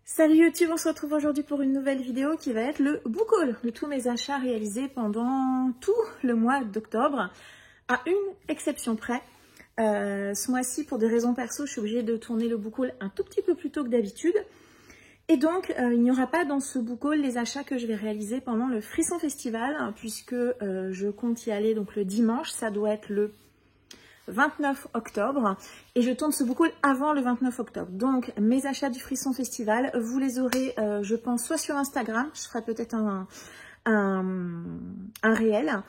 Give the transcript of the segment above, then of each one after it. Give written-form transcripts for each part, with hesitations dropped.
Salut YouTube, on se retrouve aujourd'hui pour une nouvelle vidéo qui va être le book haul de tous mes achats réalisés pendant tout le mois d'octobre, à une exception près. Ce mois-ci, pour des raisons perso, je suis obligée de tourner le book haul un tout petit peu plus tôt que d'habitude. Et donc, il n'y aura pas dans ce book haul les achats que je vais réaliser pendant le Frisson Festival, puisque je compte y aller donc le dimanche, ça doit être le 29 octobre, et je tourne ce book haul avant le 29 octobre. Donc mes achats du Frisson Festival, vous les aurez je pense soit sur Instagram, je ferai peut-être un réel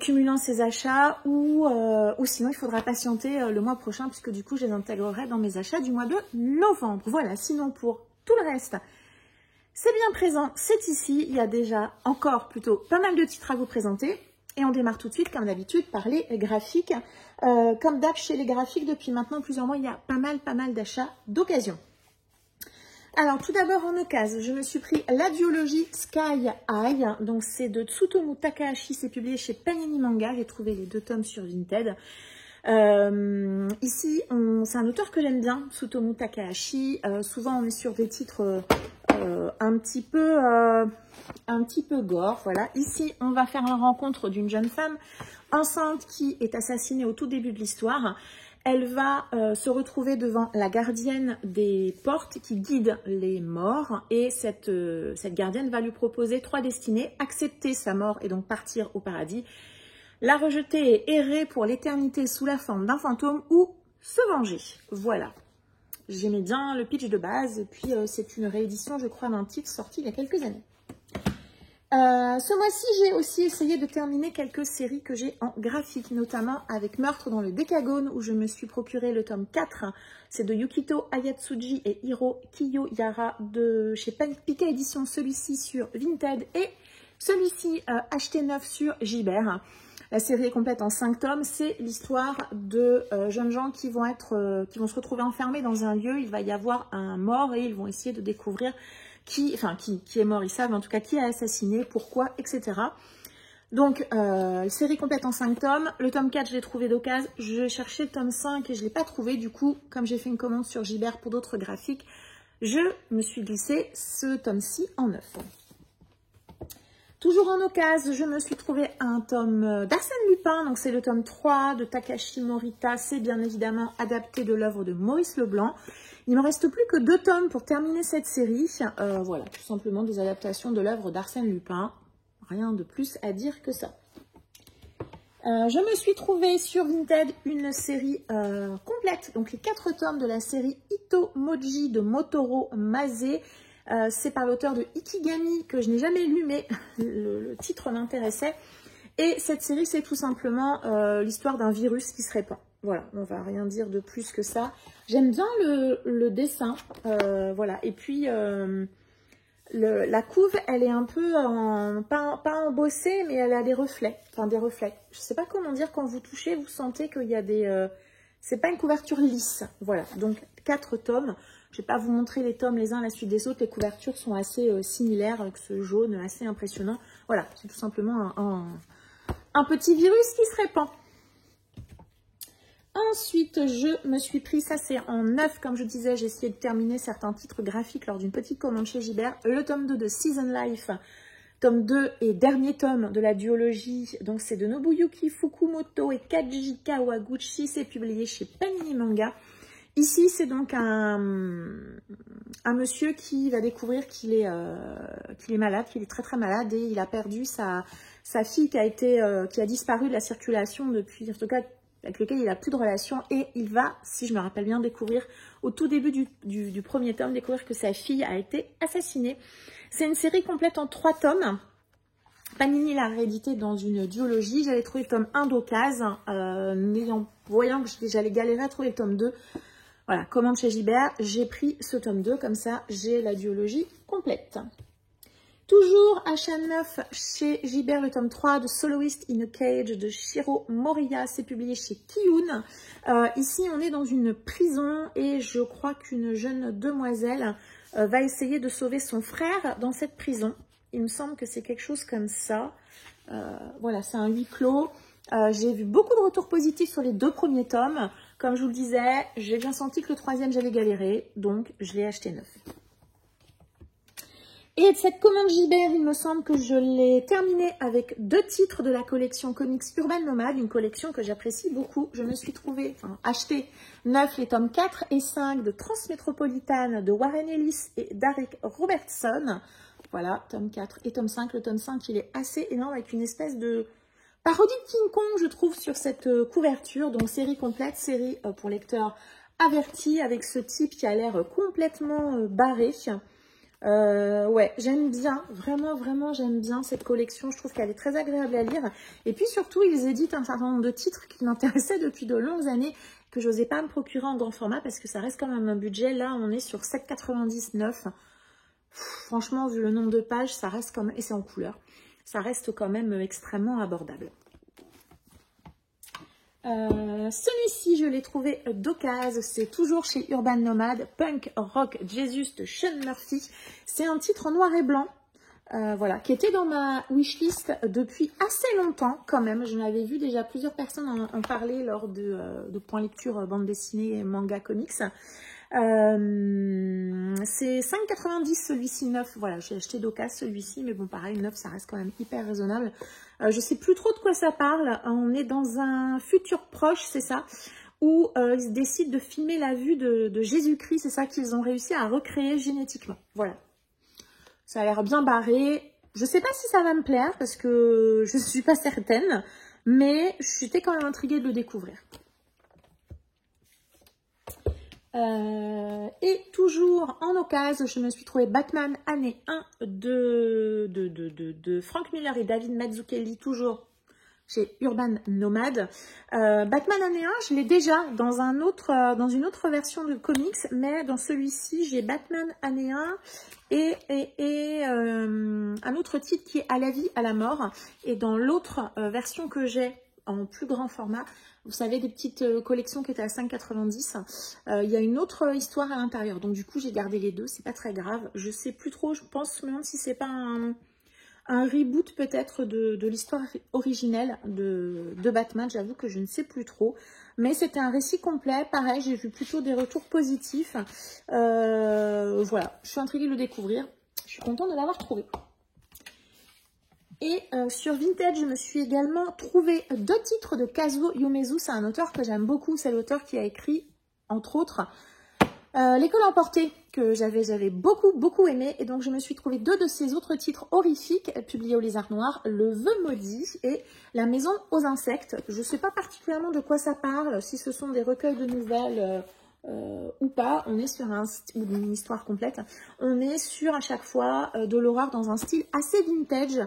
cumulant ces achats, ou sinon il faudra patienter le mois prochain, puisque du coup je les intégrerai dans mes achats du mois de novembre. Voilà, sinon pour tout le reste, c'est bien présent, c'est ici. Il y a déjà encore plutôt pas mal de titres à vous présenter. Et on démarre tout de suite, comme d'habitude, par les graphiques. Comme d'hab, chez les graphiques, depuis maintenant plusieurs mois, il y a pas mal d'achats d'occasion. Alors, tout d'abord, en occasion, je me suis pris la duologie Sky High. Donc, c'est de Tsutomu Takahashi. C'est publié chez Panini Manga. J'ai trouvé les 2 tomes sur Vinted. Ici, c'est un auteur que j'aime bien, Tsutomu Takahashi. Souvent, on est sur des titres un petit peu gore, voilà. Ici, on va faire la rencontre d'une jeune femme enceinte qui est assassinée au tout début de l'histoire. Elle va se retrouver devant la gardienne des portes qui guide les morts, et cette gardienne va lui proposer 3 destinées: accepter sa mort et donc partir au paradis, la rejeter et errer pour l'éternité sous la forme d'un fantôme, ou se venger. Voilà. J'aimais bien le pitch de base, et puis c'est une réédition, je crois, d'un titre sorti il y a quelques années. Ce mois-ci, j'ai aussi essayé de terminer quelques séries que j'ai en graphique, notamment avec Meurtre dans le Décagone, où je me suis procuré le tome 4. C'est de Yukito Ayatsuji et Hiro Kiyoyara de chez Pika Édition, celui-ci sur Vinted, et celui-ci acheté neuf sur Gibert. La série est complète en 5 tomes. C'est l'histoire de jeunes gens qui vont se retrouver enfermés dans un lieu. Il va y avoir un mort et ils vont essayer de découvrir qui est mort. Ils savent en tout cas qui a assassiné, pourquoi, etc. Donc, série complète en 5 tomes. Le tome 4, je l'ai trouvé d'occasion. Je cherchais le tome 5 et je ne l'ai pas trouvé. Du coup, comme j'ai fait une commande sur Gibert pour d'autres graphiques, je me suis glissé ce tome-ci en 9. Toujours en occasion, je me suis trouvé un tome d'Arsène Lupin, donc c'est le tome 3 de Takashi Morita, c'est bien évidemment adapté de l'œuvre de Maurice Leblanc. Il ne me reste plus que 2 tomes pour terminer cette série. Voilà, tout simplement des adaptations de l'œuvre d'Arsène Lupin, rien de plus à dire que ça. Je me suis trouvé sur Vinted une série complète, donc les 4 tomes de la série Itomoji de Motoro Mase. C'est par l'auteur de Ikigami, que je n'ai jamais lu, mais le titre m'intéressait. Et cette série, c'est tout simplement l'histoire d'un virus qui se répand. Voilà, on va rien dire de plus que ça. J'aime bien le dessin, voilà. Et puis, la couve, elle est un peu, pas embossée, mais elle a des reflets. Enfin, des reflets. Je ne sais pas comment dire, quand vous touchez, vous sentez qu'il y a des... c'est pas une couverture lisse. Voilà, donc 4 tomes. Je ne vais pas vous montrer les tomes les uns à la suite des autres. Les couvertures sont assez similaires, avec ce jaune assez impressionnant. Voilà, c'est tout simplement un petit virus qui se répand. Ensuite, je me suis pris, ça c'est en 9, comme je disais, j'ai essayé de terminer certains titres graphiques lors d'une petite commande chez Gibert. Le tome 2 de Season Life, tome 2 et dernier tome de la duologie. Donc c'est de Nobuyuki Fukumoto et Kaji Kawaguchi. C'est publié chez Panini Manga. Ici, c'est donc un monsieur qui va découvrir qu'il est malade, qu'il est très malade, et il a perdu sa fille qui a disparu de la circulation depuis, en tout cas avec lequel il n'a plus de relation, et il va, si je me rappelle bien, découvrir au tout début du premier tome, découvrir que sa fille a été assassinée. C'est une série complète en 3 tomes. Panini l'a réédité dans une duologie. J'avais trouvé le tome 1 d'occasion, voyant que j'allais galérer à trouver le tome 2. Voilà, commande chez Gibert, j'ai pris ce tome 2, comme ça j'ai la duologie complète. Toujours achat neuf chez Gibert, le tome 3 de Soloist in a Cage de Shiro Moriya, c'est publié chez Kiyun. Ici on est dans une prison et je crois qu'une jeune demoiselle va essayer de sauver son frère dans cette prison. Il me semble que c'est quelque chose comme ça. Voilà, c'est un huis clos. J'ai vu beaucoup de retours positifs sur les 2 premiers tomes. Comme je vous le disais, j'ai bien senti que le 3e, j'allais galérer, donc je l'ai acheté neuf. Et cette commande Gibert, il me semble que je l'ai terminée avec 2 titres de la collection Comics Urban Nomad, une collection que j'apprécie beaucoup. Je me suis acheté 9 les tomes 4 et 5 de Transmétropolitane de Warren Ellis et Derek Robertson. Voilà, tome 4 et tome 5. Le tome 5, il est assez énorme avec une espèce de parodie de King Kong, je trouve, sur cette couverture. Donc, série complète, série pour lecteurs avertis, avec ce type qui a l'air complètement barré. Ouais, j'aime bien, vraiment j'aime bien cette collection, je trouve qu'elle est très agréable à lire, et puis surtout ils éditent un certain nombre de titres qui m'intéressaient depuis de longues années, que je n'osais pas me procurer en grand format parce que ça reste quand même un budget. Là on est sur 7,99 €. Franchement vu le nombre de pages, ça reste quand même, et c'est en couleur, ça reste quand même extrêmement abordable. Celui-ci, je l'ai trouvé d'occasion, c'est toujours chez Urban Nomad, Punk Rock Jesus de Sean Murphy. C'est un titre en noir et blanc, voilà, qui était dans ma wishlist depuis assez longtemps quand même. Je l'avais vu déjà plusieurs personnes en parler lors de Point Lecture bande dessinée manga comics. C'est 5,90 celui-ci neuf. Voilà, j'ai acheté d'occasion celui-ci, mais bon pareil, neuf ça reste quand même hyper raisonnable. Je sais plus trop de quoi ça parle. On est dans un futur proche, c'est ça, où ils décident de filmer la vue de Jésus-Christ. C'est ça qu'ils ont réussi à recréer génétiquement. Voilà. Ça a l'air bien barré. Je sais pas si ça va me plaire parce que je suis pas certaine, mais j'étais quand même intriguée de le découvrir. Et toujours en occasion, je me suis trouvé Batman année 1 de Frank Miller et David Mazzucchelli, toujours chez Urban Nomad. Batman année 1, je l'ai déjà dans une autre version de comics, mais dans celui-ci, j'ai Batman année 1 et un autre titre qui est À la vie, à la mort. Et dans l'autre version que j'ai en plus grand format, vous savez, des petites collections qui étaient à 5,90 €. Il y a une autre histoire à l'intérieur. Donc, du coup, j'ai gardé les deux. C'est pas très grave. Je sais plus trop. Je pense même si c'est pas un reboot peut-être de l'histoire originelle de Batman. J'avoue que je ne sais plus trop. Mais c'était un récit complet. Pareil, j'ai vu plutôt des retours positifs. Voilà. Je suis intriguée de le découvrir. Je suis contente de l'avoir trouvé. Et sur Vintage, je me suis également trouvé 2 titres de Kazuo Umezu. C'est un auteur que j'aime beaucoup. C'est l'auteur qui a écrit, entre autres, L'école emportée, que j'avais beaucoup aimé. Et donc, je me suis trouvé 2 de ses autres titres horrifiques, publiés au Lézard Noir, Le Vœu Maudit et La Maison aux Insectes. Je ne sais pas particulièrement de quoi ça parle, si ce sont des recueils de nouvelles ou pas. On est sur une histoire complète. On est sur, à chaque fois, de l'horreur dans un style assez vintage.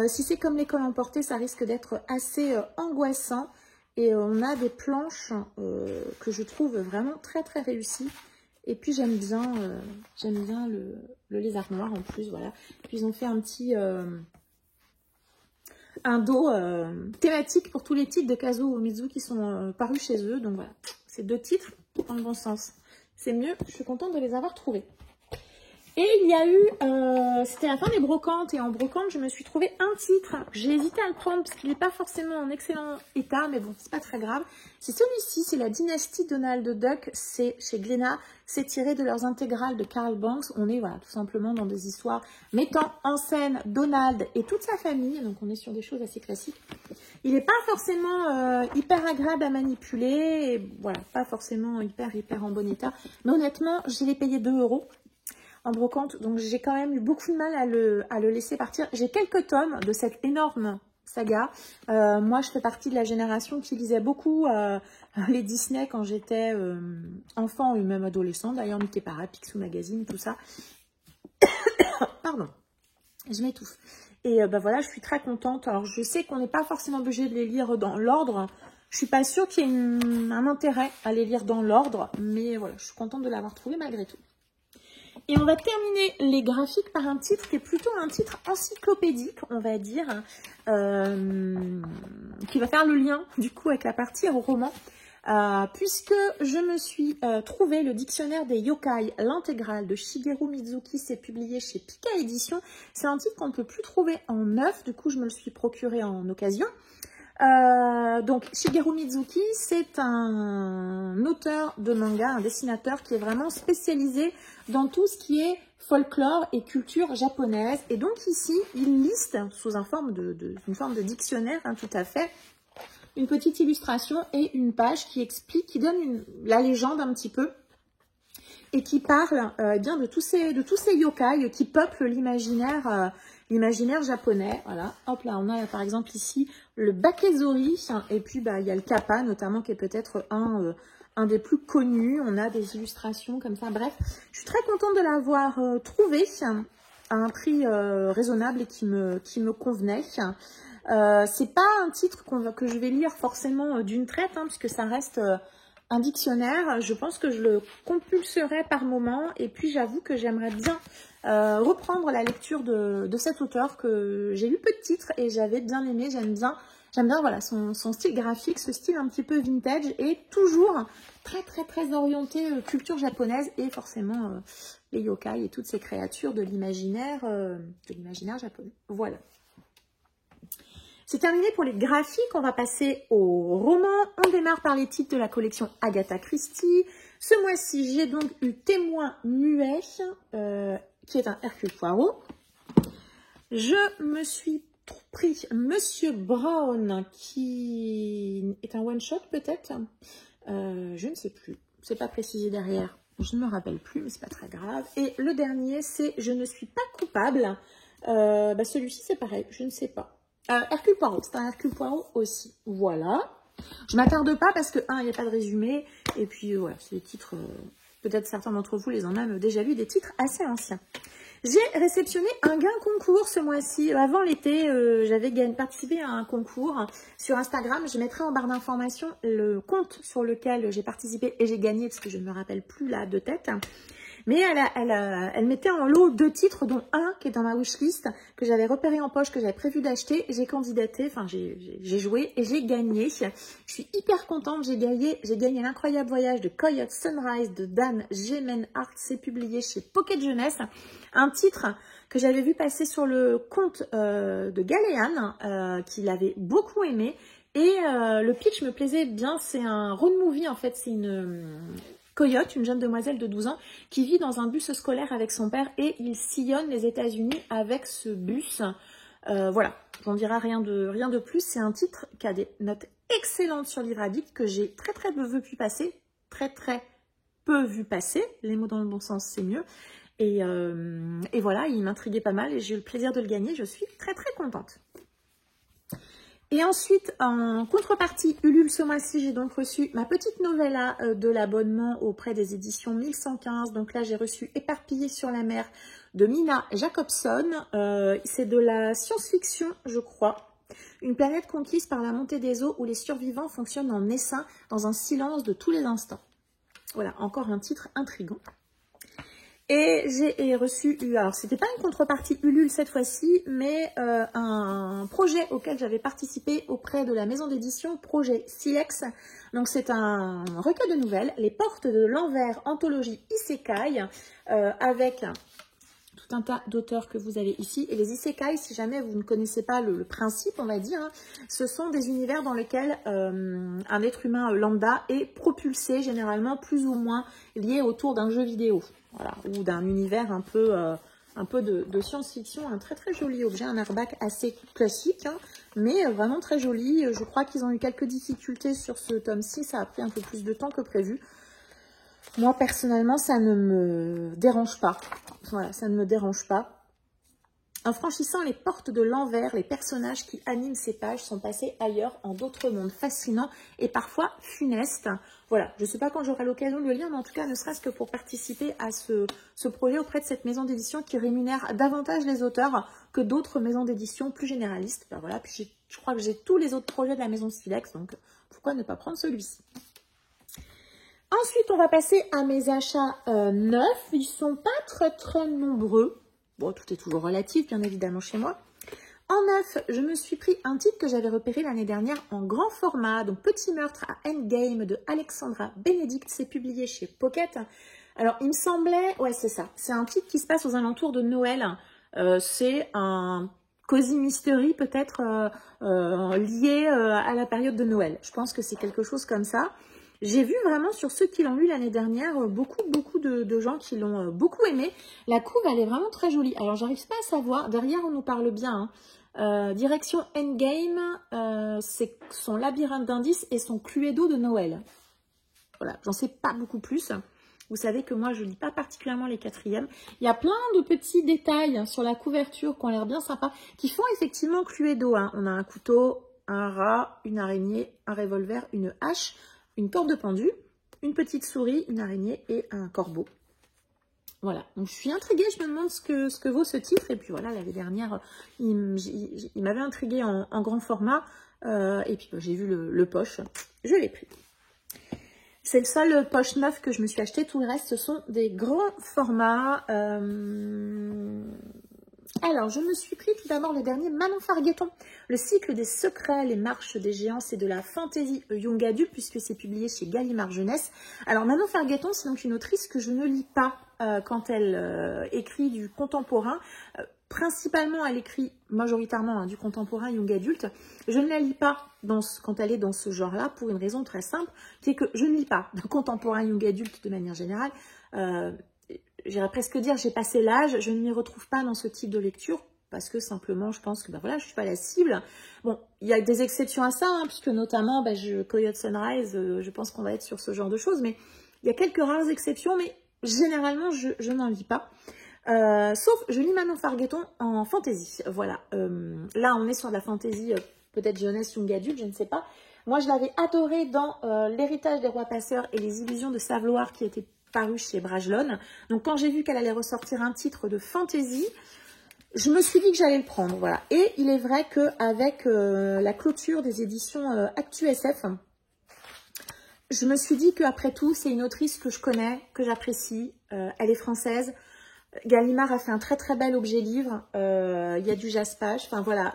Si c'est comme L'école emportée, ça risque d'être assez angoissant. Et on a des planches que je trouve vraiment très réussies. Et puis j'aime bien le Lézard Noir en plus, voilà. Puis ils ont fait un petit un dos thématique pour tous les titres de Kazuo Umezu qui sont parus chez eux. Donc voilà, c'est 2 titres dans le bon sens. C'est mieux, je suis contente de les avoir trouvés. Et il y a eu, c'était la fin des brocantes, et en brocante, je me suis trouvé un titre. J'ai hésité à le prendre parce qu'il n'est pas forcément en excellent état, mais bon, c'est pas très grave. C'est celui-ci, c'est la dynastie Donald Duck, c'est chez Glénat, c'est tiré de leurs intégrales de Carl Banks. On est, voilà, tout simplement dans des histoires mettant en scène Donald et toute sa famille, donc on est sur des choses assez classiques. Il n'est pas forcément hyper agréable à manipuler, et voilà, pas forcément hyper en bon état. Mais honnêtement, je l'ai payé 2 € en brocante, donc j'ai quand même eu beaucoup de mal à le laisser partir. J'ai quelques tomes de cette énorme saga. Moi, je fais partie de la génération qui lisait beaucoup les Disney quand j'étais enfant et même adolescent. D'ailleurs, Mickey Para, Picsou Magazine, tout ça. Pardon, je m'étouffe. Et bah voilà, je suis très contente. Alors, je sais qu'on n'est pas forcément obligé de les lire dans l'ordre. Je suis pas sûre qu'il y ait un intérêt à les lire dans l'ordre, mais voilà, je suis contente de l'avoir trouvé malgré tout. Et on va terminer les graphiques par un titre qui est plutôt un titre encyclopédique, on va dire, qui va faire le lien du coup avec la partie roman, puisque je me suis trouvé le dictionnaire des yokai, l'intégrale de Shigeru Mizuki, c'est publié chez Pika Édition. C'est un titre qu'on ne peut plus trouver en neuf, du coup je me le suis procuré en occasion. Donc, Shigeru Mizuki, c'est un auteur de manga, un dessinateur qui est vraiment spécialisé dans tout ce qui est folklore et culture japonaise. Et donc ici, il liste, sous une forme de dictionnaire, hein, tout à fait, une petite illustration et une page qui explique, qui donne la légende un petit peu, et qui parle eh bien de tous ces yokai qui peuplent l'imaginaire japonais. Voilà, hop là, on a par exemple ici le Bakezori, et puis il y a le Kappa notamment qui est peut-être un des plus connus. On a des illustrations comme ça. Bref, je suis très contente de l'avoir trouvé à un prix raisonnable et qui me convenait. C'est pas un titre que je vais lire forcément d'une traite, hein, puisque ça reste un dictionnaire. Je pense que je le compulserai par moment, et puis j'avoue que j'aimerais bien reprendre la lecture de cet auteur que j'ai lu peu de titres et j'avais bien aimé. J'aime bien voilà, son style graphique, ce style un petit peu vintage, et toujours très orienté culture japonaise, et forcément les yokai et toutes ces créatures de l'imaginaire japonais. Voilà. C'est terminé pour les graphiques, on va passer au roman. On démarre par les titres de la collection Agatha Christie. Ce mois-ci, j'ai donc eu Témoin muet, qui est un Hercule Poirot. Je me suis pris Monsieur Brown, qui est un one-shot peut-être. Je ne sais plus, c'est pas précisé derrière. Je ne me rappelle plus, mais c'est pas très grave. Et le dernier, c'est Je ne suis pas coupable. Celui-ci, c'est pareil, je ne sais pas. Hercule Poirot, c'est un Hercule Poirot aussi. Voilà. Je ne m'attarde pas parce que, il n'y a pas de résumé. Et puis, voilà, c'est des titres, peut-être certains d'entre vous les ont même déjà lus, des titres assez anciens. J'ai réceptionné un gain concours ce mois-ci. Avant l'été, j'avais participé à un concours sur Instagram. Je mettrai en barre d'informations le compte sur lequel j'ai participé et j'ai gagné, parce que je ne me rappelle plus là de tête. Mais elle mettait en lot 2 titres, dont un qui est dans ma wishlist, que j'avais repéré en poche, que j'avais prévu d'acheter. J'ai candidaté, enfin j'ai joué et j'ai gagné. Je suis hyper contente, j'ai gagné L'incroyable voyage de Coyote Sunrise de Dan Gemenhardt. C'est publié chez Pocket Jeunesse. Un titre que j'avais vu passer sur le compte de Galéane, qu'il avait beaucoup aimé. Et le pitch me plaisait bien, c'est un road movie en fait, c'est une... Coyote, une jeune demoiselle de 12 ans, qui vit dans un bus scolaire avec son père et il sillonne les États-Unis avec ce bus. Voilà, j'en dirai rien de plus. C'est un titre qui a des notes excellentes sur Livre Addict, que j'ai très peu vu passer. Très peu vu passer. Les mots dans le bon sens, c'est mieux. Et voilà, il m'intriguait pas mal et j'ai eu le plaisir de le gagner. Je suis très contente. Et ensuite, en contrepartie, Ulule, ce mois-ci, j'ai donc reçu ma petite novella de l'abonnement auprès des éditions 1115. Donc là, j'ai reçu Éparpillée sur la mer de Mina Jacobson. C'est de la science-fiction, je crois. Une planète conquise par la montée des eaux où les survivants fonctionnent en essaim dans un silence de tous les instants. Voilà, encore un titre intriguant. Et j'ai reçu, alors c'était pas une contrepartie Ulule cette fois-ci, mais un projet auquel j'avais participé auprès de la maison d'édition, projet Silex. Donc c'est un recueil de nouvelles, Les Portes de l'Envers, anthologie Isekai, avec tout un tas d'auteurs que vous avez ici. Et les Isekai, si jamais vous ne connaissez pas le principe, on va dire, hein, ce sont des univers dans lesquels un être humain lambda est propulsé, généralement plus ou moins lié autour d'un jeu vidéo. Voilà, ou d'un univers un peu de science-fiction, un très joli objet, un airback assez classique, hein, mais vraiment très joli. Je crois qu'ils ont eu quelques difficultés sur ce tome-ci, ça a pris un peu plus de temps que prévu. Moi, personnellement, ça ne me dérange pas. Voilà, ça ne me dérange pas. En franchissant les portes de l'envers, les personnages qui animent ces pages sont passés ailleurs, en d'autres mondes fascinants et parfois funestes. Voilà, je ne sais pas quand j'aurai l'occasion de le lire, mais en tout cas, ne serait-ce que pour participer à ce projet auprès de cette maison d'édition qui rémunère davantage les auteurs que d'autres maisons d'édition plus généralistes. Ben voilà, puis je crois que j'ai tous les autres projets de la maison Silex, donc pourquoi ne pas prendre celui-ci? Ensuite, on va passer à mes achats neufs. Ils ne sont pas très nombreux. Bon, tout est toujours relatif, bien évidemment, chez moi. En neuf, je me suis pris un titre que j'avais repéré l'année dernière en grand format. Donc, Petit meurtre à Endgame de Alexandra Benedict. C'est publié chez Pocket. Alors, il me semblait... Ouais, c'est ça. C'est un titre qui se passe aux alentours de Noël. C'est un cozy mystery peut-être lié à la période de Noël. Je pense que c'est quelque chose comme ça. J'ai vu vraiment sur ceux qui l'ont lu l'année dernière, beaucoup de gens qui l'ont beaucoup aimé. La couve, elle est vraiment très jolie. Alors, j'arrive pas à savoir. Derrière, on nous parle bien. Hein. Direction Endgame, c'est son labyrinthe d'indices et son Cluedo de Noël. Voilà, j'en sais pas beaucoup plus. Vous savez que moi, je lis pas particulièrement les quatrièmes. Il y a plein de petits détails sur la couverture qui ont l'air bien sympas, qui font effectivement Cluedo. Hein. On a un couteau, un rat, une araignée, un revolver, une hache, une corde de pendu, une petite souris, une araignée et un corbeau. Voilà, donc je suis intriguée, je me demande ce que vaut ce titre. Et puis voilà, l'année dernière, il m'avait intriguée en grand format. Et puis j'ai vu le poche, je l'ai pris. C'est le seul poche neuf que je me suis acheté. Tout le reste, ce sont des grands formats. Alors, je me suis pris tout d'abord le dernier Manon Fargueton, le cycle des secrets, les marches des géants, c'est de la fantaisie young adulte puisque c'est publié chez Gallimard Jeunesse. Alors, Manon Fargueton, c'est donc une autrice que je ne lis pas quand elle écrit du contemporain. Principalement, elle écrit majoritairement du contemporain young adulte. Je ne la lis pas quand elle est dans ce genre-là pour une raison très simple, qui est que je ne lis pas de contemporain young adulte de manière générale. J'irais presque dire, j'ai passé l'âge, je ne m'y retrouve pas dans ce type de lecture, parce que simplement, je pense que voilà, je ne suis pas la cible. Bon, il y a des exceptions à ça, hein, puisque notamment, Coyote Sunrise, je pense qu'on va être sur ce genre de choses, mais il y a quelques rares exceptions, mais généralement, je n'en lis pas. Sauf, je lis Manon Fargueton en fantasy, voilà. Là, on est sur de la fantasy, peut-être jeunesse, young adulte, je ne sais pas. Moi, je l'avais adorée dans L'héritage des rois passeurs et les illusions de Savloir, qui était paru chez Bragelonne. Donc, quand j'ai vu qu'elle allait ressortir un titre de fantasy, je me suis dit que j'allais le prendre, voilà. Et il est vrai qu'avec la clôture des éditions Actu-SF, je me suis dit qu'après tout, c'est une autrice que je connais, que j'apprécie. Elle est française. Gallimard a fait un très très bel objet livre. Il y a du jaspage. Enfin voilà,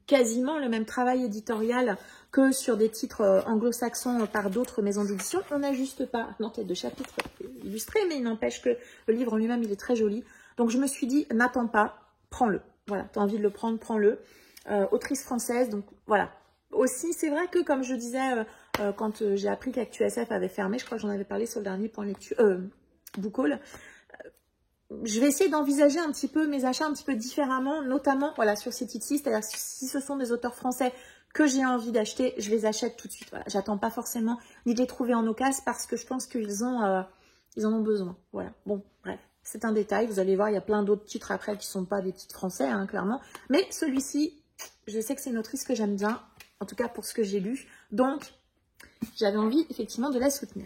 quasiment le même travail éditorial que sur des titres anglo-saxons par d'autres maisons d'édition. On n'a juste pas l'entête de chapitre illustré, mais il n'empêche que le livre en lui-même, il est très joli. Donc je me suis dit, n'attends pas, prends-le. Voilà, tu as envie de le prendre, prends-le. Autrice française, donc voilà. Aussi, c'est vrai que comme je disais, quand j'ai appris qu'Actu-SF avait fermé, je crois que j'en avais parlé sur le dernier point lecture, Book Haul, je vais essayer d'envisager un petit peu mes achats un petit peu différemment, notamment voilà, sur ces titres-ci. C'est-à-dire si ce sont des auteurs français que j'ai envie d'acheter, je les achète tout de suite. Voilà. J'attends pas forcément ni de les trouver en occasion parce que je pense qu'ils en ont besoin. Voilà. Bon, bref, c'est un détail. Vous allez voir, il y a plein d'autres titres après qui ne sont pas des titres français, hein, clairement. Mais celui-ci, je sais que c'est une autrice que j'aime bien, en tout cas pour ce que j'ai lu. Donc, j'avais envie effectivement de la soutenir.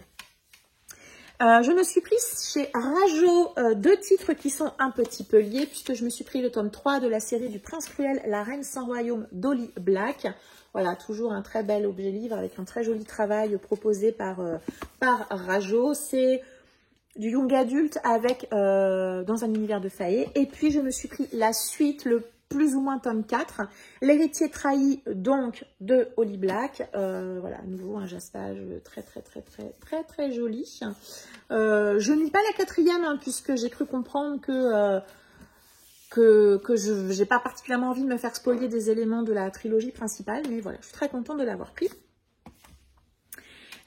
Je me suis pris chez Rajo 2 titres qui sont un petit peu liés, puisque je me suis pris le tome 3 de la série du Prince Cruel, La Reine sans Royaume d'Holly Black. Voilà, toujours un très bel objet livre avec un très joli travail proposé par Rajo. C'est du young adulte avec dans un univers de faillé. Et puis je me suis pris la suite, le plus ou moins tome 4, L'héritier trahi, donc, de Holly Black. Voilà, à nouveau un jaspage très joli. Je ne lis pas la quatrième, hein, puisque j'ai cru comprendre que je n'ai pas particulièrement envie de me faire spoiler des éléments de la trilogie principale, mais voilà, je suis très contente de l'avoir pris.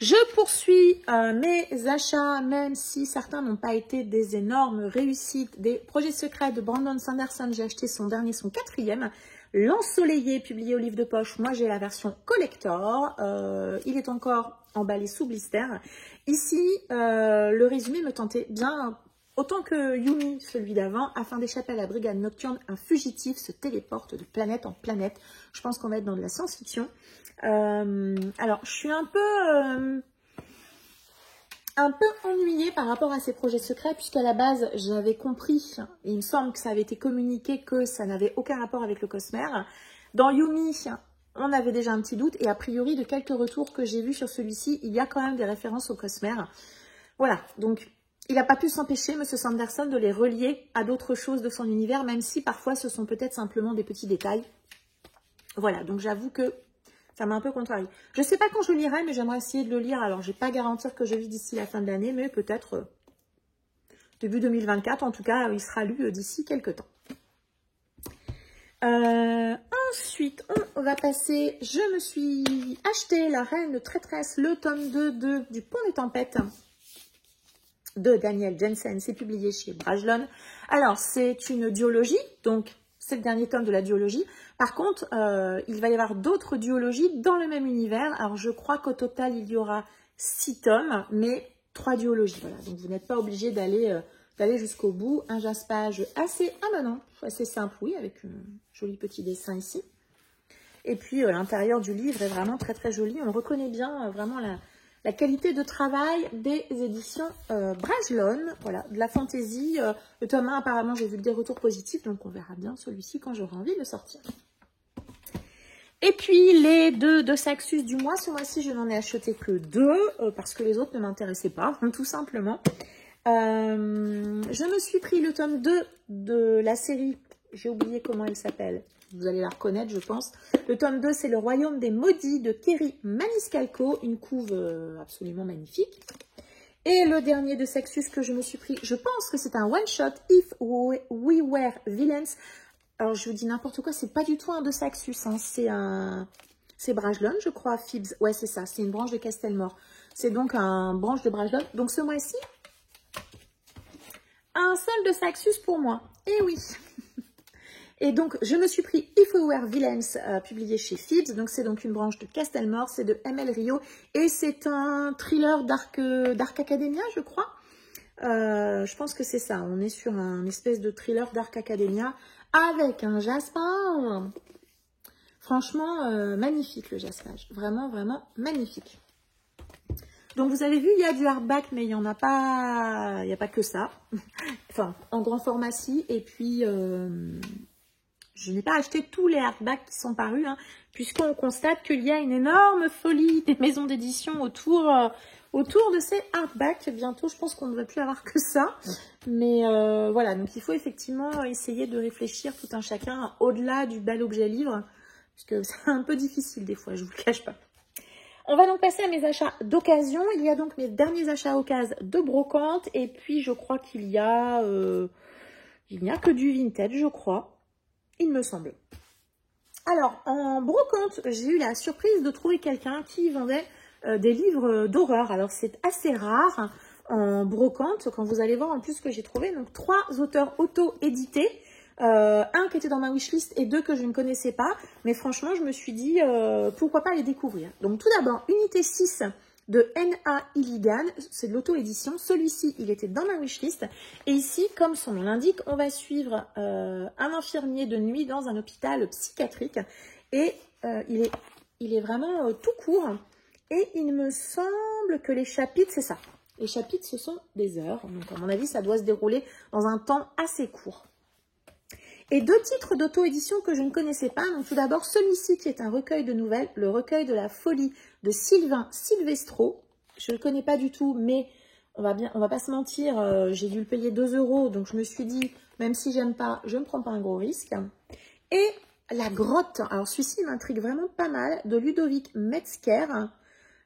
Je poursuis mes achats, même si certains n'ont pas été des énormes réussites. Des projets secrets de Brandon Sanderson, j'ai acheté son quatrième. L'ensoleillé, publié au livre de poche. Moi, j'ai la version collector. Il est encore emballé sous blister. Ici, le résumé me tentait bien, autant que Yumi, celui d'avant. Afin d'échapper à la brigade nocturne, un fugitif se téléporte de planète en planète. Je pense qu'on va être dans de la science-fiction. Alors, je suis un peu ennuyée par rapport à ces projets secrets, puisqu'à la base, j'avais compris, il me semble que ça avait été communiqué, que ça n'avait aucun rapport avec le Cosmer. Dans Yumi, on avait déjà un petit doute, et a priori, de quelques retours que j'ai vus sur celui-ci, il y a quand même des références au Cosmer. Voilà, donc il n'a pas pu s'empêcher, M. Sanderson, de les relier à d'autres choses de son univers, même si parfois ce sont peut-être simplement des petits détails. Voilà, donc j'avoue que ça m'a un peu contrarié. Je ne sais pas quand je le lirai, mais j'aimerais essayer de le lire. Alors, je ne vais pas garantir que je lis d'ici la fin de l'année, mais peut-être début 2024. En tout cas, il sera lu d'ici quelques temps. Ensuite, on va passer, je me suis acheté La Reine de Traîtresse, le tome 2 du Pont des Tempêtes de Daniel Jensen. C'est publié chez Brajlon. Alors, c'est une duologie, donc c'est le dernier tome de la duologie. Par contre, il va y avoir d'autres duologies dans le même univers. Alors, je crois qu'au total, il y aura 6 tomes, mais 3 duologies. Voilà, donc vous n'êtes pas obligé d'aller jusqu'au bout. Un jaspage assez amanant, assez simple, oui, avec un joli petit dessin ici. Et puis, l'intérieur du livre est vraiment très très joli. On reconnaît bien vraiment la qualité de travail des éditions Brajlon. Voilà, de la fantaisie. Le tome 1, apparemment, j'ai vu des retours positifs, donc on verra bien celui-ci quand j'aurai envie de le sortir. Et puis, les deux de Saxus du mois. Ce mois-ci, je n'en ai acheté que 2, parce que les autres ne m'intéressaient pas, tout simplement. Je me suis pris le tome 2 de la série, j'ai oublié comment elle s'appelle, vous allez la reconnaître je pense. Le tome 2 c'est Le Royaume des Maudits de Kerry Maniscalco, une couve absolument magnifique. Et le dernier de Saxus que je me suis pris, je pense que c'est un one shot, If We Were Villains. Alors je vous dis n'importe quoi, c'est pas du tout un de Saxus, hein. C'est Brajlon je crois, Phibbs, ouais c'est ça, c'est une branche de Castelmore. C'est donc un branche de Brajlon, donc ce mois-ci, un seul de Saxus pour moi. Et oui. Et donc, je me suis pris If We Were Villains, publié chez Phibbs. Donc, c'est donc une branche de Castelmore. C'est de ML Rio. Et c'est un thriller Dark Academia, je crois. Je pense que c'est ça. On est sur un espèce de thriller Dark Academia avec un jaspage. Franchement, magnifique le jaspage. Vraiment, vraiment magnifique. Donc, vous avez vu, il y a du hardback, mais il n'y a pas que ça. Enfin, en grand format-ci. Et puis, je n'ai pas acheté tous les hardbacks qui sont parus, hein, puisqu'on constate qu'il y a une énorme folie des maisons d'édition autour de ces hardbacks. Bientôt, je pense qu'on ne va plus avoir que ça. Mais voilà, donc il faut effectivement essayer de réfléchir tout un chacun au-delà du bel objet livre, puisque c'est un peu difficile des fois, je ne vous le cache pas. On va donc passer à mes achats d'occasion. Il y a donc mes derniers achats occasion de brocante. Et puis, je crois qu'il n'y a que du vintage, je crois. Il me semble. Alors, en brocante, j'ai eu la surprise de trouver quelqu'un qui vendait des livres d'horreur. Alors, c'est assez rare en brocante, quand vous allez voir en plus ce que j'ai trouvé. Donc, 3 auteurs auto-édités. Un qui était dans ma wishlist et 2 que je ne connaissais pas. Mais franchement, je me suis dit, pourquoi pas les découvrir. Donc, tout d'abord, Unité 6 de N.A. Illigan. C'est de l'auto-édition. Celui-ci, il était dans ma wishlist. Et ici, comme son nom l'indique, on va suivre un infirmier de nuit dans un hôpital psychiatrique. Et il est vraiment tout court. Et il me semble que les chapitres, c'est ça. Les chapitres, ce sont des heures. Donc, à mon avis, ça doit se dérouler dans un temps assez court. Et 2 titres d'auto-édition que je ne connaissais pas. Donc tout d'abord, celui-ci qui est un recueil de nouvelles, le recueil de la folie de Sylvain Silvestro. Je ne le connais pas du tout, mais on va pas se mentir, j'ai dû le payer 2 €, donc je me suis dit, même si j'aime pas, je ne prends pas un gros risque. Et La Grotte, alors celui-ci m'intrigue vraiment pas mal, de Ludovic Metzger.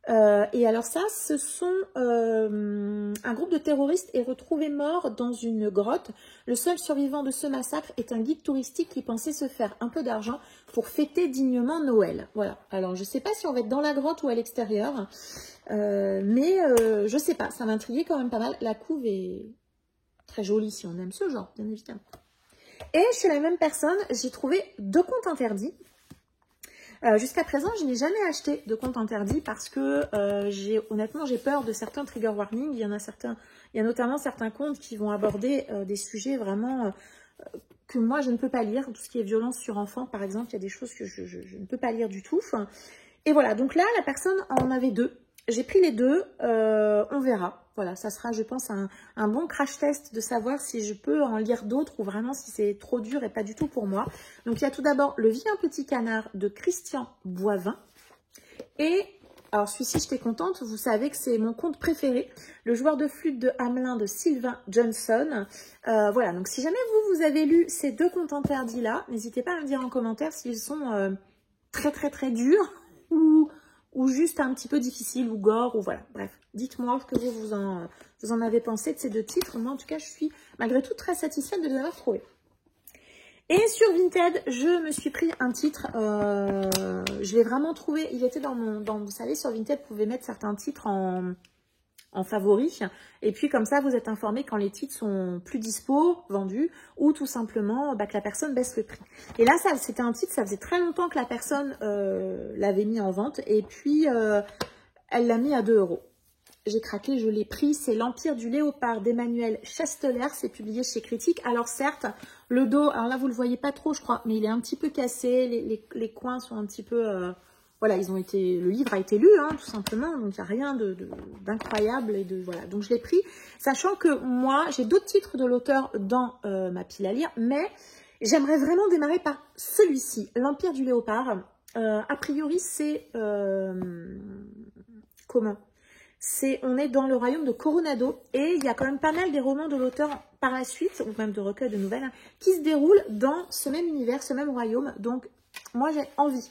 Et alors ça, ce sont un groupe de terroristes est retrouvé mort dans une grotte. Le seul survivant de ce massacre est un guide touristique qui pensait se faire un peu d'argent pour fêter dignement Noël. Voilà. Alors je ne sais pas si on va être dans la grotte ou à l'extérieur, mais je ne sais pas. Ça m'intriguait quand même pas mal. La couve est très jolie si on aime ce genre, bien évidemment. Et chez la même personne, j'ai trouvé 2 contes interdits. Jusqu'à présent, je n'ai jamais acheté de compte interdit parce que honnêtement, j'ai peur de certains trigger warnings. Il y a notamment certains comptes qui vont aborder des sujets vraiment que moi, je ne peux pas lire. Tout ce qui est violence sur enfants, par exemple, il y a des choses que je ne peux pas lire du tout. Et voilà, donc là, la personne en avait 2. J'ai pris les 2, on verra. Voilà, ça sera, je pense, un bon crash test de savoir si je peux en lire d'autres ou vraiment si c'est trop dur et pas du tout pour moi. Donc, il y a tout d'abord Le Vilain Petit Canard de Christian Boivin. Et, alors celui-ci, j'étais contente, vous savez que c'est mon conte préféré, Le Joueur de flûte de Hamelin de Sylvain Johnson. Voilà, donc si jamais vous avez lu ces 2 contes interdits-là, n'hésitez pas à me dire en commentaire s'ils sont très très très durs ou juste un petit peu difficile, ou gore, ou voilà. Bref, dites-moi ce que vous en avez pensé de ces 2 titres. Moi, en tout cas, je suis malgré tout très satisfaite de les avoir trouvés. Et sur Vinted, je me suis pris un titre, je l'ai vraiment trouvé, il était vous savez, sur Vinted, vous pouvez mettre certains titres en favori, et puis comme ça, vous êtes informé quand les titres sont plus dispo, vendus, ou tout simplement que la personne baisse le prix. Et là, c'était un titre, ça faisait très longtemps que la personne l'avait mis en vente, et puis elle l'a mis à 2 €. J'ai craqué, je l'ai pris. C'est l'Empire du Léopard d'Emmanuel Chastelaire. C'est publié chez Critique. Alors certes, le dos, alors là vous le voyez pas trop je crois, mais il est un petit peu cassé. Les coins sont un petit peu... voilà, le livre a été lu, hein, tout simplement. Donc il n'y a rien d'incroyable. Voilà. Donc je l'ai pris, sachant que moi, j'ai d'autres titres de l'auteur dans ma pile à lire. Mais j'aimerais vraiment démarrer par celui-ci, l'Empire du Léopard. A priori, c'est... comment ? On est dans le royaume de Coronado et il y a quand même pas mal des romans de l'auteur par la suite, ou même de recueils de nouvelles, qui se déroulent dans ce même univers, ce même royaume. Donc, moi, j'ai envie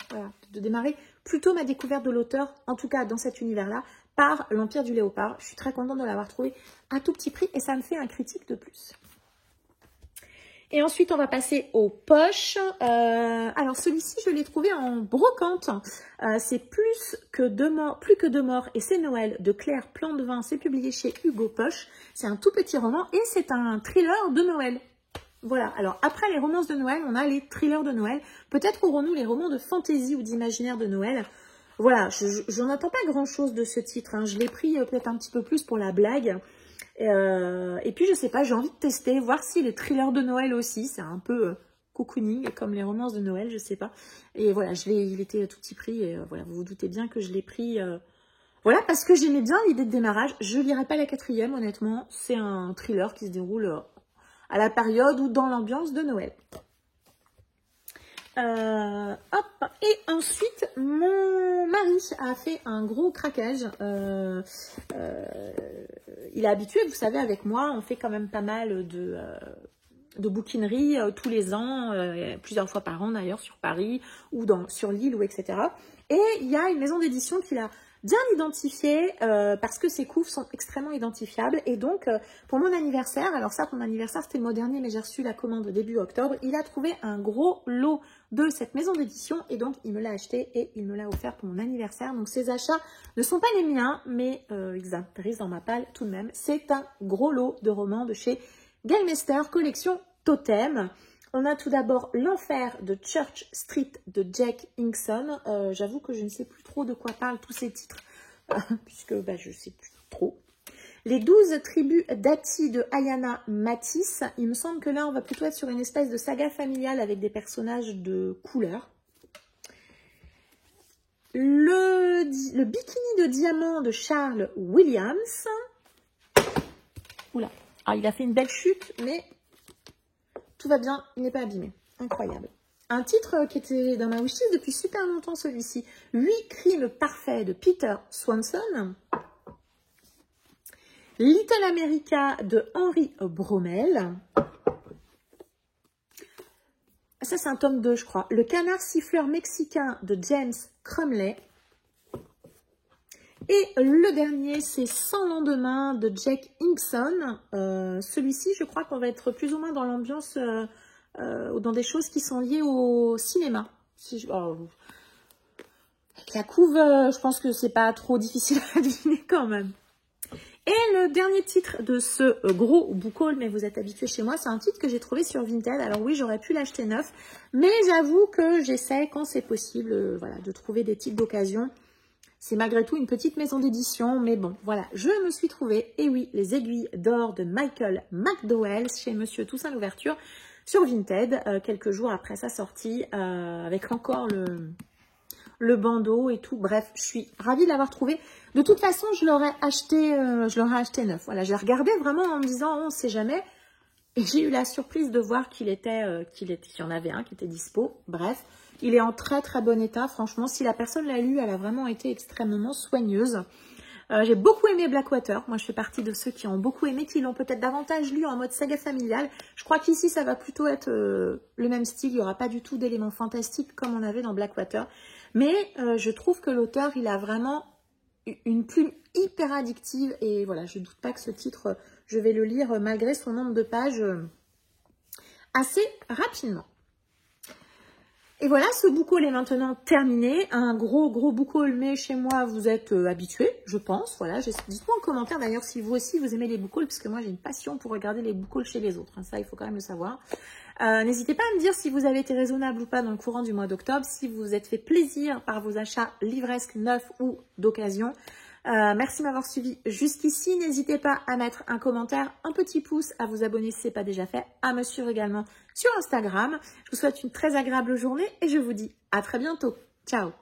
de démarrer plutôt ma découverte de l'auteur, en tout cas dans cet univers-là, par l'Empire du Léopard. Je suis très contente de l'avoir trouvé à tout petit prix et ça me fait un critique de plus. Et ensuite, on va passer aux poches. Alors, celui-ci, je l'ai trouvé en brocante. C'est plus que deux morts et c'est Noël de Claire Plantevin. C'est publié chez Hugo Poche. C'est un tout petit roman et c'est un thriller de Noël. Voilà. Alors, après les romances de Noël, on a les thrillers de Noël. Peut-être aurons-nous les romans de fantaisie ou d'imaginaire de Noël. Voilà. Je n'entends pas grand-chose de ce titre, hein. Je l'ai pris peut-être un petit peu plus pour la blague. Et puis je sais pas, j'ai envie de tester, voir si les thrillers de Noël aussi, c'est un peu cocooning comme les romances de Noël, je sais pas. Et voilà, il était à tout petit prix et voilà, vous vous doutez bien que je l'ai pris, voilà, parce que j'aimais bien l'idée de démarrage. Je lirai pas la 4e, honnêtement, c'est un thriller qui se déroule à la période ou dans l'ambiance de Noël. Hop. Et ensuite, mon mari a fait un gros craquage. Il est habitué, vous savez, avec moi, on fait quand même pas mal de bouquinerie tous les ans, plusieurs fois par an d'ailleurs, sur Paris ou sur l'île, ou etc. Et il y a une maison d'édition qui l'a bien identifié parce que ses couves sont extrêmement identifiables. Et donc, pour mon anniversaire, alors ça, pour mon anniversaire, c'était le mois dernier, mais j'ai reçu la commande début octobre, il a trouvé un gros lot de cette maison d'édition et donc il me l'a acheté et il me l'a offert pour mon anniversaire. Donc ces achats ne sont pas les miens, mais ils atterrissent dans ma palle tout de même. C'est un gros lot de romans de chez Gallmeister, collection Totem. On a tout d'abord L'Enfer de Church Street de Jack Hinkson. J'avoue que je ne sais plus trop de quoi parlent tous ces titres, puisque je ne sais plus trop. Les 12 tribus d'Ati de Ayana Matisse. Il me semble que là, on va plutôt être sur une espèce de saga familiale avec des personnages de couleur. Le bikini de diamant de Charles Williams. Oula, il a fait une belle chute, mais tout va bien, il n'est pas abîmé. Incroyable. Un titre qui était dans ma wishlist depuis super longtemps, celui-ci. 8 crimes parfaits de Peter Swanson. Little America de Henri Bromel. Ça, c'est un tome 2, je crois. Le canard siffleur mexicain de James Crumley. Et le dernier, c'est Sans lendemain de Jack Hinkson. Celui-ci, je crois qu'on va être plus ou moins dans l'ambiance, dans des choses qui sont liées au cinéma. Avec la couve, je pense que c'est pas trop difficile à deviner quand même. Et le dernier titre de ce gros book haul, mais vous êtes habitués chez moi, c'est un titre que j'ai trouvé sur Vinted. Alors oui, j'aurais pu l'acheter neuf, mais j'avoue que j'essaie, quand c'est possible, voilà, de trouver des titres d'occasion. C'est malgré tout une petite maison d'édition, mais bon, voilà, je me suis trouvée, et oui, Les Aiguilles d'or de Michael McDowell chez Monsieur Toussaint Louverture sur Vinted, quelques jours après sa sortie, avec encore le bandeau et tout. Bref, je suis ravie de l'avoir trouvé. De toute façon, je l'aurais acheté neuf. Voilà, j'ai regardé vraiment en me disant, on ne sait jamais. Et j'ai eu la surprise de voir qu'il y en avait un qui était dispo. Bref, il est en très très bon état. Franchement, si la personne l'a lu, elle a vraiment été extrêmement soigneuse. J'ai beaucoup aimé Blackwater. Moi, je fais partie de ceux qui ont beaucoup aimé, qui l'ont peut-être davantage lu en mode saga familiale. Je crois qu'ici, ça va plutôt être le même style. Il n'y aura pas du tout d'éléments fantastiques comme on avait dans Blackwater. Mais je trouve que l'auteur, il a vraiment une plume hyper addictive. Et voilà, je ne doute pas que ce titre, je vais le lire malgré son nombre de pages assez rapidement. Et voilà, ce book haul est maintenant terminé. Un gros book haul, mais chez moi, vous êtes habitués, je pense. Voilà, dites-moi en commentaire d'ailleurs si vous aussi, vous aimez les book hauls, parce que moi, j'ai une passion pour regarder les book hauls chez les autres. Hein, ça, il faut quand même le savoir. N'hésitez pas à me dire si vous avez été raisonnable ou pas dans le courant du mois d'octobre, si vous vous êtes fait plaisir par vos achats livresques neufs ou d'occasion. Merci de m'avoir suivi jusqu'ici. N'hésitez pas à mettre un commentaire, un petit pouce, à vous abonner si ce n'est pas déjà fait, à me suivre également sur Instagram. Je vous souhaite une très agréable journée et je vous dis à très bientôt. Ciao!